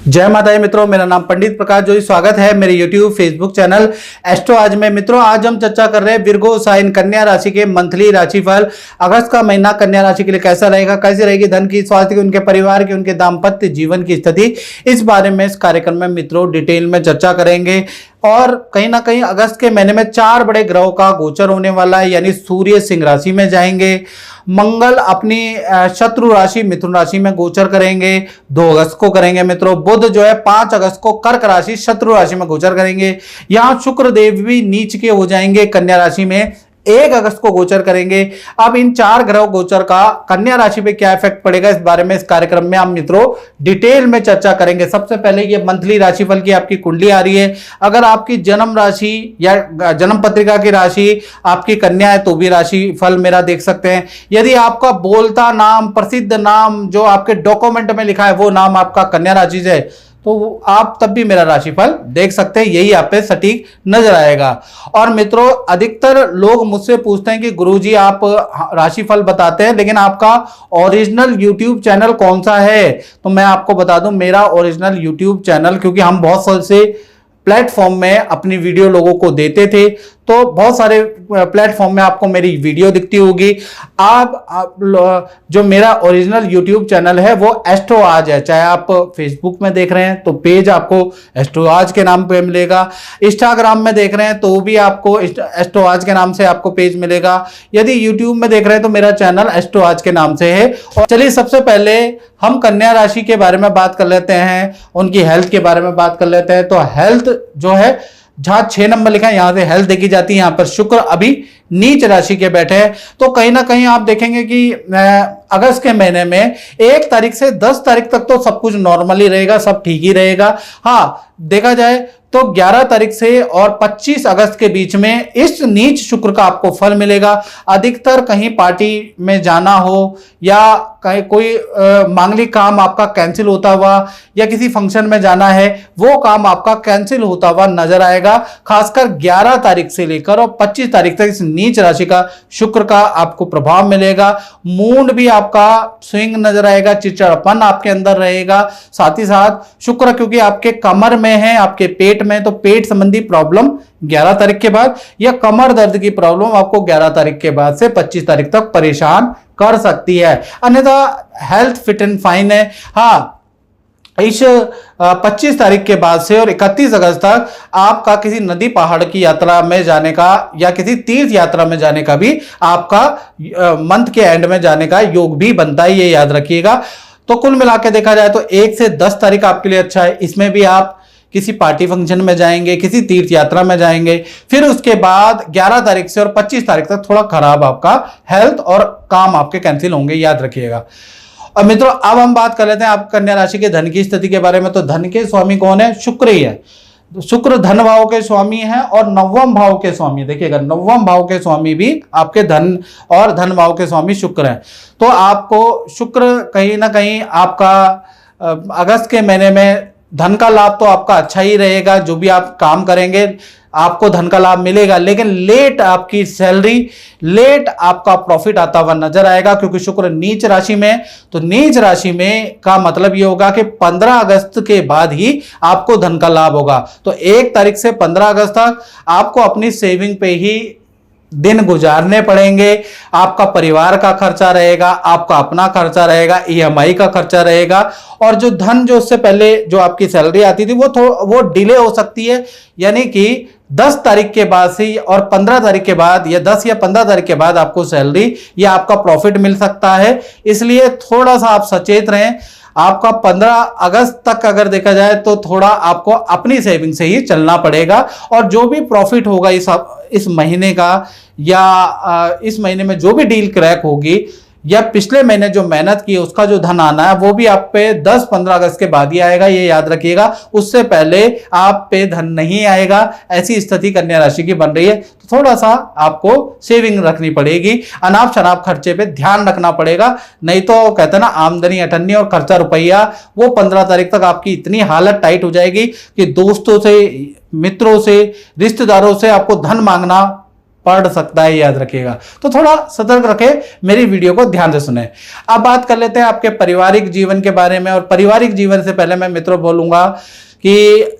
जय माता दी मित्रों, मेरा नाम पंडित प्रकाश जोशी। स्वागत है मेरे YouTube फेसबुक चैनल एस्ट्रो आज में। मित्रों, आज हम चर्चा कर रहे हैं विर्गो साइन कन्या राशि के मंथली राशिफल। अगस्त का महीना कन्या राशि के लिए कैसा रहेगा, कैसी रहेगी धन की, स्वास्थ्य की, उनके परिवार की, उनके दाम्पत्य जीवन की स्थिति, इस बारे में इस कार्यक्रम में मित्रों डिटेल में चर्चा करेंगे। और कहीं ना कहीं अगस्त के महीने में 4 बड़े ग्रहों का गोचर होने वाला है, यानी सूर्य सिंह राशि में जाएंगे, मंगल अपनी शत्रु राशि मिथुन राशि में गोचर करेंगे, 2 अगस्त को करेंगे मित्रों। बुध जो है 5 अगस्त को कर्क राशि शत्रु राशि में गोचर करेंगे। यहां शुक्र देव भी नीच के हो जाएंगे, कन्या राशि में 1 अगस्त को गोचर करेंगे। अब इन 4 ग्रह गोचर का कन्या राशि पे क्या इफेक्ट पड़ेगा, इस बारे में इस कार्यक्रम में हम मित्रों डिटेल में चर्चा करेंगे। सबसे पहले ये मंथली राशिफल की आपकी कुंडली आ रही है। अगर आपकी जन्म राशि या जन्म पत्रिका की राशि आपकी कन्या है तो भी राशि फल मेरा देख सकते हैं। यदि आपका बोलता नाम, प्रसिद्ध नाम जो आपके डॉक्यूमेंट में लिखा है वो नाम आपका कन्या राशि से है तो आप तब भी मेरा राशिफल देख सकते हैं, यही आप पे सटीक नजर आएगा। और मित्रों, अधिकतर लोग मुझसे पूछते हैं कि गुरुजी आप राशिफल बताते हैं लेकिन आपका ओरिजिनल यूट्यूब चैनल कौन सा है, तो मैं आपको बता दूं मेरा ओरिजिनल यूट्यूब चैनल, क्योंकि हम बहुत से प्लेटफॉर्म में अपनी वीडियो लोगों को देते थे तो बहुत सारे प्लेटफॉर्म में आपको मेरी वीडियो दिखती होगी। आप जो मेरा ओरिजिनल यूट्यूब चैनल है वो एस्ट्रो आज है। चाहे आप फेसबुक में देख रहे हैं तो पेज आपको एस्ट्रो आज के नाम पे मिलेगा, इंस्टाग्राम में देख रहे हैं तो भी आपको एस्ट्रो आज के नाम से आपको पेज मिलेगा, यदि यूट्यूब में देख रहे हैं तो मेरा चैनल एस्ट्रो आज के नाम से है। और चलिए सबसे पहले हम कन्या राशि के बारे में बात कर लेते हैं, उनकी हेल्थ के बारे में बात कर लेते हैं। तो हेल्थ जो है, जहां 6 नंबर लिखा है यहां से हेल्थ देखी जाती है। यहां पर शुक्र अभी नीच राशि के बैठे हैं तो कहीं ना कहीं आप देखेंगे कि अगस्त के महीने में 1 तारीख से 10 तारीख तक तो सब कुछ नॉर्मल ही रहेगा, सब ठीक ही रहेगा। हाँ, देखा जाए तो 11 तारीख से और 25 अगस्त के बीच में इस नीच शुक्र का आपको फल मिलेगा। अधिकतर कहीं पार्टी में जाना हो या कहीं कोई मांगलिक काम आपका कैंसिल होता हुआ या किसी फंक्शन में जाना है वो काम आपका कैंसिल होता हुआ नजर आएगा। खासकर 11 तारीख से लेकर और 25 तारीख तक इस नीच राशि का शुक्र का आपको प्रभाव मिलेगा। मूड भी आपका स्विंग नजर आएगा, चिड़चिड़ापन आपके अंदर रहेगा। साथ ही साथ शुक्र क्योंकि आपके कमर में है, आपके पेट में, तो पेट संबंधी प्रॉब्लम 11 तारीख के बाद या कमर दर्द की प्रॉब्लम आपको 11 तारीख के बाद से 25 तारीख तक परेशान कर सकती है। अन्यथा हेल्थ फिट एंड फाइन है। हाँ, इस 25 तारीख के बाद से और 31 अगस्त तक आपका किसी नदी पहाड़ की यात्रा में जाने का या किसी तीर्थ यात्रा में जाने का भी आपका मंथ के एंड में जाने का योग भी बनता है, ये याद रखिएगा। तो कुल मिला के देखा जाए तो 1 से 10 तारीख आपके लिए अच्छा है। इसमें भी आप किसी पार्टी फंक्शन में जाएंगे, किसी तीर्थ यात्रा में जाएंगे। फिर उसके बाद 11 तारीख से और 25 तारीख तक थोड़ा खराब आपका हेल्थ और काम आपके कैंसिल होंगे, याद रखिएगा। और मित्रों, अब हम बात कर लेते हैं आप कन्या राशि के धन की स्थिति के बारे में। तो धन के स्वामी कौन है? शुक्र ही है। शुक्र धन भाव के स्वामी है और 9वें भाव के स्वामी, देखिएगा 9वें भाव के स्वामी भी आपके धन और धन भाव के स्वामी शुक्र हैं। तो आपको शुक्र कहीं ना कहीं आपका अगस्त के महीने में धन का लाभ तो आपका अच्छा ही रहेगा। जो भी आप काम करेंगे आपको धन का लाभ मिलेगा, लेकिन लेट आपकी सैलरी, लेट आपका प्रॉफिट आता हुआ नजर आएगा क्योंकि शुक्र नीच राशि में। तो नीच राशि में का मतलब ये होगा कि 15 अगस्त के बाद ही आपको धन का लाभ होगा। तो 1 तारीख से 15 अगस्त तक आपको अपनी सेविंग पे ही दिन गुजारने पड़ेंगे। आपका परिवार का खर्चा रहेगा, आपका अपना खर्चा रहेगा, ईएमआई का खर्चा रहेगा। और जो धन जो उससे पहले जो आपकी सैलरी आती थी वो डिले हो सकती है, यानी कि 10 तारीख के बाद से और 15 तारीख के बाद या 10 या 15 तारीख के बाद आपको सैलरी या आपका प्रॉफिट मिल सकता है। इसलिए थोड़ा सा आप सचेत रहें। आपका 15 अगस्त तक अगर देखा जाए तो थोड़ा आपको अपनी सेविंग से ही चलना पड़ेगा। और जो भी प्रॉफिट होगा इस महीने का या इस महीने में जो भी डील क्रैक होगी या पिछले महीने जो मेहनत की उसका जो धन आना है वो भी आप पे 10-15 अगस्त के बाद ही आएगा, ये याद रखिएगा। उससे पहले आप पे धन नहीं आएगा। ऐसी स्थिति कन्या राशि की बन रही है तो थोड़ा सा आपको सेविंग रखनी पड़ेगी, अनाप शनाप खर्चे पे ध्यान रखना पड़ेगा। नहीं तो कहते हैं ना, आमदनी अठन्नी और खर्चा रुपया। वो 15 तारीख तक आपकी इतनी हालत टाइट हो जाएगी कि दोस्तों से, मित्रों से, रिश्तेदारों से आपको धन मांगना पड़ सकता है, याद रखिएगा। तो थोड़ा सतर्क रखें, मेरी वीडियो को ध्यान से सुने। अब बात कर लेते हैं आपके पारिवारिक जीवन के बारे में। और पारिवारिक जीवन से पहले मैं मित्रों बोलूंगा कि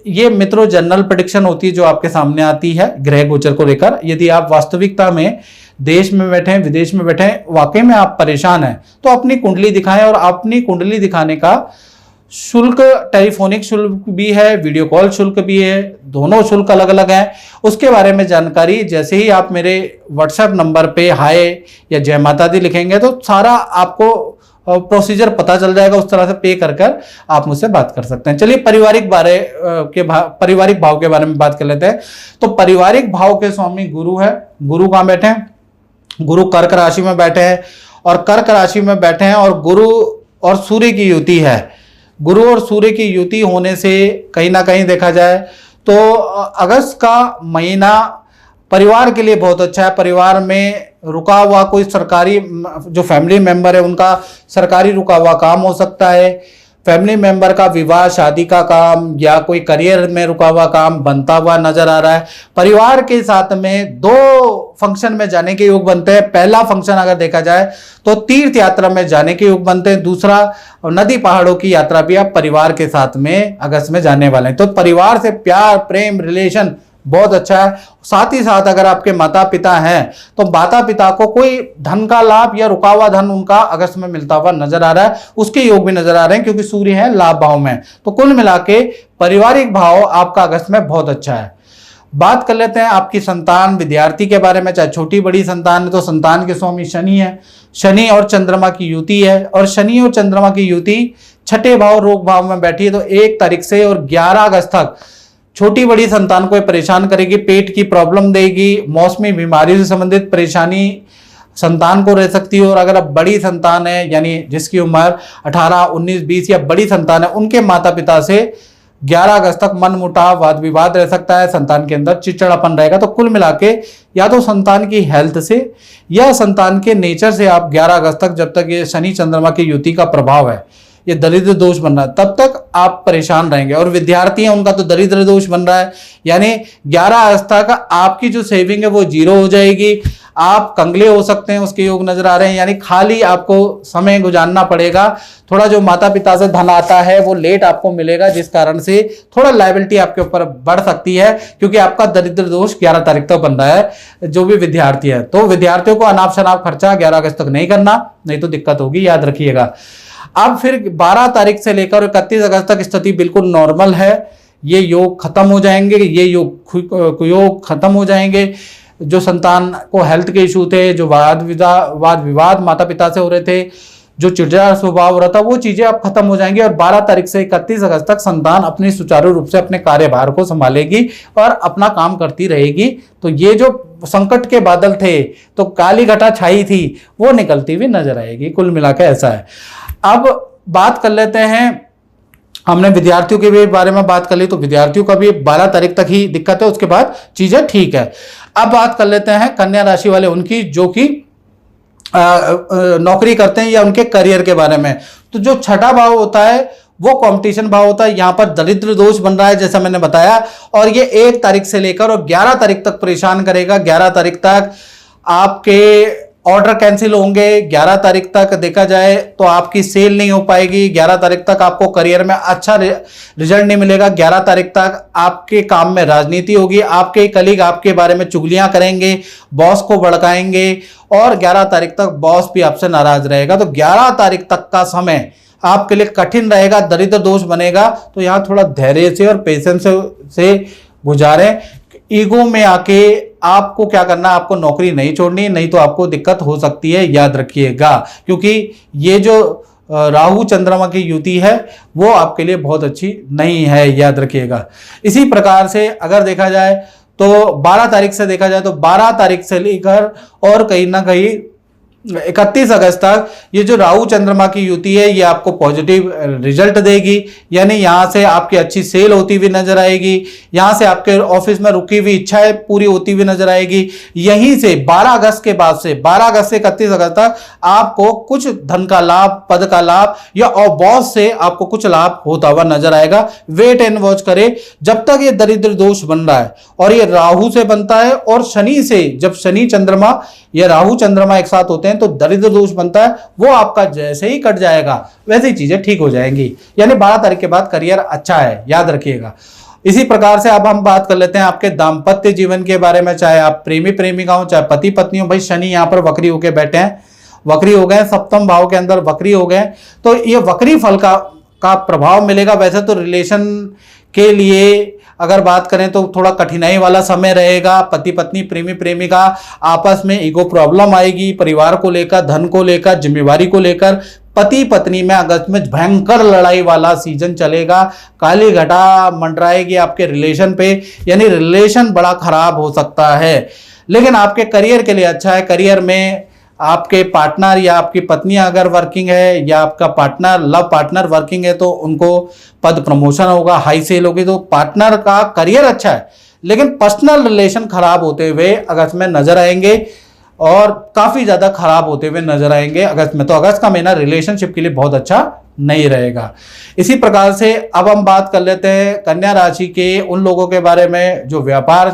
ये मित्रों जनरल प्रेडिक्शन होती है जो आपके सामने आती है ग्रह गोचर को लेकर। यदि आप वास्तविकता में देश में बैठे हैं, विदेश में बैठे हैं, वाकई में आप परेशान हैं, तो अपनी कुंडली दिखाएं। और अपनी कुंडली दिखाने का शुल्क टेलीफोनिक शुल्क भी है, वीडियो कॉल शुल्क भी है, दोनों शुल्क अलग अलग हैं। उसके बारे में जानकारी जैसे ही आप मेरे व्हाट्सएप नंबर पे हाय या जय माता दी लिखेंगे तो सारा आपको प्रोसीजर पता चल जाएगा। उस तरह से पे कर आप मुझसे बात कर सकते हैं। चलिए पारिवारिक पारिवारिक भाव के बारे में बात कर लेते हैं। तो पारिवारिक भाव के स्वामी गुरु है। गुरु कहाँ बैठे हैं? गुरु कर्क राशि में बैठे हैं। और कर्क राशि में बैठे हैं और गुरु और सूर्य की युति है। गुरु और सूर्य की युति होने से कहीं ना कहीं देखा जाए तो अगस्त का महीना परिवार के लिए बहुत अच्छा है। परिवार में रुका हुआ कोई सरकारी जो फैमिली मेंबर है उनका सरकारी रुका हुआ काम हो सकता है। फैमिली मेंबर का विवाह, शादी का काम या कोई करियर में रुका हुआ काम बनता हुआ नजर आ रहा है। परिवार के साथ में 2 फंक्शन में जाने के योग बनते हैं। पहला फंक्शन अगर देखा जाए तो तीर्थ यात्रा में जाने के योग बनते हैं। दूसरा नदी पहाड़ों की यात्रा भी आप परिवार के साथ में अगस्त में जाने वाले हैं। तो परिवार से प्यार, प्रेम, रिलेशन बहुत अच्छा है। साथ ही साथ अगर आपके माता पिता हैं तो माता पिता को कोई धन का लाभ या रुका हुआ धन उनका अगस्त में मिलता हुआ नजर आ रहा है। उसके योग भी नजर आ रहे हैं क्योंकि सूर्य है लाभ भाव में। तो कुल मिला के पारिवारिक भाव आपका अगस्त में बहुत अच्छा है। बात कर लेते हैं आपकी संतान, विद्यार्थी के बारे में। चाहे छोटी बड़ी संतान है तो संतान के स्वामी शनि है। शनि और चंद्रमा की युति है। और शनि और चंद्रमा की युति छठे भाव रोग भाव में बैठी है। तो 1 तारीख से और 11 अगस्त तक छोटी बड़ी संतान को परेशान करेगी, पेट की प्रॉब्लम देगी, मौसमी बीमारियों से संबंधित परेशानी संतान को रह सकती है। और अगर अब बड़ी संतान है यानी जिसकी उम्र 18, 19, 20 या बड़ी संतान है उनके माता पिता से 11 अगस्त तक मन मुटाव, वाद विवाद रह सकता है। संतान के अंदर चिड़चिड़ापन रहेगा। तो कुल मिला के या तो संतान की हेल्थ से या संतान के नेचर से आप 11 अगस्त तक, जब तक ये शनि चंद्रमा की युति का प्रभाव है, ये दरिद्र दोष बन रहा है, तब तक आप परेशान रहेंगे। और विद्यार्थी हैं उनका तो दरिद्र दोष बन रहा है, यानी 11 अगस्त तक आपकी जो सेविंग है वो 0 हो जाएगी। आप कंगले हो सकते हैं, उसके योग नजर आ रहे हैं। यानी खाली आपको समय गुजारना पड़ेगा। थोड़ा जो माता पिता से धन आता है वो लेट आपको मिलेगा, जिस कारण से थोड़ा लायबिलिटी आपके ऊपर बढ़ सकती है क्योंकि आपका दरिद्र दोष 11 तारीख तक बन रहा है जो भी विद्यार्थी है। तो विद्यार्थियों को अनाप शनाप खर्चा 11 अगस्त तक नहीं करना, नहीं तो दिक्कत होगी, याद रखिएगा। अब फिर 12 तारीख से लेकर 31 अगस्त तक स्थिति बिल्कुल नॉर्मल है। ये योग खत्म हो जाएंगे, ये योग खत्म हो जाएंगे। जो संतान को हेल्थ के इशू थे, जो वाद विवाद माता पिता से हो रहे थे, जो चिड़चिड़ा स्वभाव हो रहा था, वो चीजें अब खत्म हो जाएंगी। और 12 तारीख से 31 अगस्त तक संतान अपनी सुचारू रूप से अपने कार्यभार को संभालेगी और अपना काम करती रहेगी। तो ये जो संकट के बादल थे, तो काली घटा छाई थी, वो निकलती हुई नजर आएगी। कुल मिलाकर ऐसा है। अब बात कर लेते हैं, हमने विद्यार्थियों के भी बारे में बात कर ली, तो विद्यार्थियों का भी 12 तारीख तक ही दिक्कत है, उसके बाद चीजें ठीक है। अब बात कर लेते हैं कन्या राशि वाले उनकी, जो कि नौकरी करते हैं या उनके करियर के बारे में। तो जो छठा भाव होता है वो कंपटीशन भाव होता है। यहां पर दरिद्र दोष बन रहा है जैसा मैंने बताया, और ये 1 तारीख से लेकर और 11 तारीख तक परेशान करेगा। 11 तारीख तक आपके ऑर्डर कैंसिल होंगे। 11 तारीख तक देखा जाए तो आपकी सेल नहीं हो पाएगी। 11 तारीख तक आपको करियर में अच्छा रिजल्ट नहीं मिलेगा। 11 तारीख तक आपके काम में राजनीति होगी। आपके कलीग आपके बारे में चुगलियां करेंगे, बॉस को भड़काएंगे, और 11 तारीख तक बॉस भी आपसे नाराज रहेगा। तो 11 तारीख तक का समय आपके लिए कठिन रहेगा, दरिद्र दोष बनेगा। तो यहाँ थोड़ा धैर्य से और पेशेंस से गुजारें। ईगो में आके आपको क्या करना, आपको नौकरी नहीं छोड़नी, नहीं तो आपको दिक्कत हो सकती है, याद रखिएगा। क्योंकि ये जो राहु चंद्रमा की युति है वो आपके लिए बहुत अच्छी नहीं है, याद रखिएगा। इसी प्रकार से अगर देखा जाए तो 12 तारीख से देखा जाए तो 12 तारीख से लेकर और कहीं ना कहीं 31 अगस्त तक ये जो राहु चंद्रमा की युति है ये आपको पॉजिटिव रिजल्ट देगी, यानी यहां से आपकी अच्छी सेल होती हुई नजर आएगी, यहां से आपके ऑफिस में रुकी हुई इच्छाएं पूरी होती हुई नजर आएगी। यहीं से 12 अगस्त के बाद से 12 अगस्त से 31 अगस्त तक आपको कुछ धन का लाभ, पद का लाभ या और बॉस से आपको कुछ लाभ होता हुआ नजर आएगा। वेट एंड वॉच करें जब तक ये दरिद्र दोष बन रहा है, और ये राहु से बनता है और शनि से, जब शनि चंद्रमा या राहु चंद्रमा एक साथ होते हैं तो दरिद्र दोष बनता है। वो आपका जैसे ही कट जाएगा वैसे ही चीजें ठीक हो जाएंगी, यानी 12 तारीख के बाद करियर अच्छा है, याद रखिएगा। इसी प्रकार से अब हम बात कर लेते हैं आपके दाम्पत्य जीवन के बारे में, चाहे आप प्रेमी प्रेमिका हो, चाहे पति पत्नी हो। भाई शनि यहां पर वक्री होके बैठे हैं, वक्री हो गए, सप्तम भाव के अंदर वक्री हो गए, तो ये वक्री फल का प्रभाव मिलेगा। वैसे तो रिलेशन के लिए अगर बात करें तो थोड़ा कठिनाई वाला समय रहेगा। पति पत्नी, प्रेमी प्रेमिका आपस में ईगो प्रॉब्लम आएगी, परिवार को लेकर, धन को लेकर, जिम्मेवारी को लेकर। पति पत्नी में अगस्त में भयंकर लड़ाई वाला सीजन चलेगा, काली घटा मंडराएगी आपके रिलेशन पे, यानी रिलेशन बड़ा खराब हो सकता है। लेकिन आपके करियर के लिए अच्छा है। करियर में आपके पार्टनर या आपकी पत्नी अगर वर्किंग है या आपका पार्टनर, लव पार्टनर वर्किंग है तो उनको पद प्रमोशन होगा, हाई सेल होगी, तो पार्टनर का करियर अच्छा है। लेकिन पर्सनल रिलेशन खराब होते हुए अगस्त में नजर आएंगे और काफी ज्यादा खराब होते हुए नजर आएंगे अगस्त में। तो अगस्त का महीना रिलेशनशिप के लिए बहुत अच्छा नहीं रहेगा। इसी प्रकार से अब हम बात कर लेते हैं कन्या राशि के उन लोगों के बारे में जो व्यापार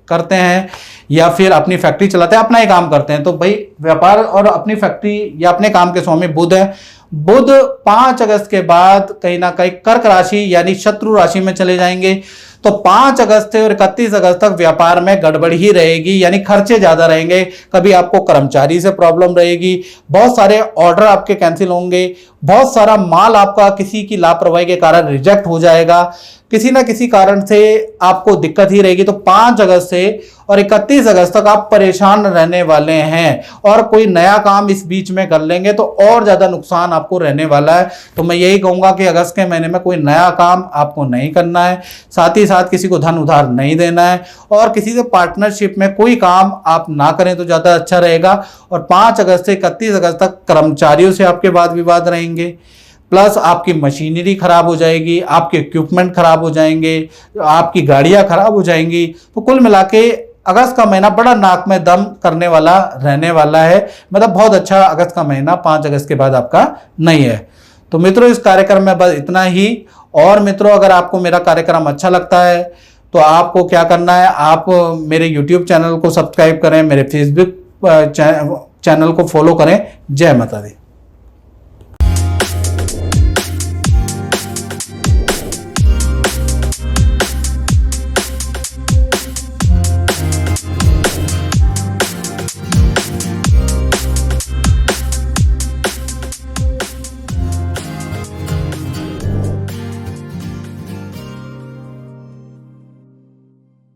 करते हैं या फिर अपनी फैक्ट्री चलाते हैं, अपना ही काम करते हैं। तो भाई व्यापार और अपनी फैक्ट्री या अपने काम के स्वामी बुध है। बुध 5 अगस्त के बाद कहीं ना कहीं कर्क राशि यानी शत्रु राशि में चले जाएंगे। तो 5 अगस्त से और 31 अगस्त तक व्यापार में गड़बड़ ही रहेगी, यानी खर्चे ज्यादा रहेंगे। कभी आपको कर्मचारी से प्रॉब्लम रहेगी, बहुत सारे ऑर्डर आपके कैंसिल होंगे, बहुत सारा माल आपका किसी की लापरवाही के कारण रिजेक्ट हो जाएगा, किसी ना किसी कारण से आपको दिक्कत ही रहेगी। तो 5 अगस्त से और 31 अगस्त तक आप परेशान रहने वाले हैं, और कोई नया काम इस बीच में कर लेंगे तो और ज्यादा नुकसान आपको रहने वाला है। तो मैं यही कहूंगा कि अगस्त के महीने में कोई नया काम आपको नहीं करना है, साथ ही साथ किसी को धन उधार नहीं देना है, और किसी से पार्टनरशिप में कोई काम आप ना करें तो ज्यादा अच्छा रहेगा। और 5 अगस्त से 31 अगस्त तक कर्मचारियों से आपके वाद विवाद रहेंगे, प्लस आपकी मशीनरी खराब हो जाएगी, आपके इक्विपमेंट खराब हो जाएंगे, आपकी गाड़ियां खराब हो जाएंगी। तो कुल मिला के अगस्त का महीना बड़ा नाक में दम करने वाला रहने वाला है। मतलब बहुत अच्छा अगस्त का महीना 5 अगस्त के बाद आपका नहीं है। तो मित्रों इस कार्यक्रम में बस इतना ही। और मित्रों अगर आपको मेरा कार्यक्रम अच्छा लगता है तो आपको क्या करना है, आप मेरे YouTube चैनल को सब्सक्राइब करें, मेरे Facebook चैनल को फॉलो करें। जय माता दी।